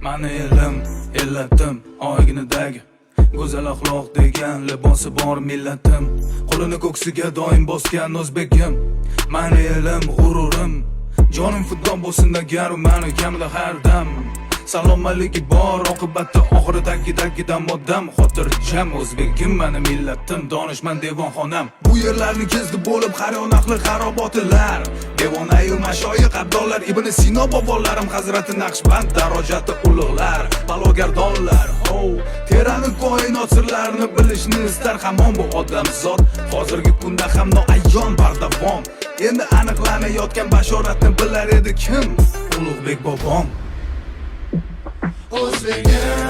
Mani elim, illatim, oyginidagi go'zal axloq degan libosi bor millatim. Qo'lini ko'ksiga doim bosgan o'zbekim. Mani elim, g'ururim, jonim fidon bo'lsin agar mani kamida har dam. Salomaligi bor, oqibatda oxiridagi moddam. Xotirjam o'zbekim, mani millatim, donishmand devonxonam. Bu yerlarni kezdi bo'lib xarionaqli xarobotilar. Devonayu mashoyiq abdollar, Ibn Sino bobolarim, Hazrati Naqshband darajati ulug'lar, balogardonlar. Terani koinot sirlarini bilishni istar hamon bu odamzod. Hozirgi kunda ham noayon bardavom. Endi aniqlanayotgan bashoratni bilar edi kim? Ulug'bek bobom. O'zbegim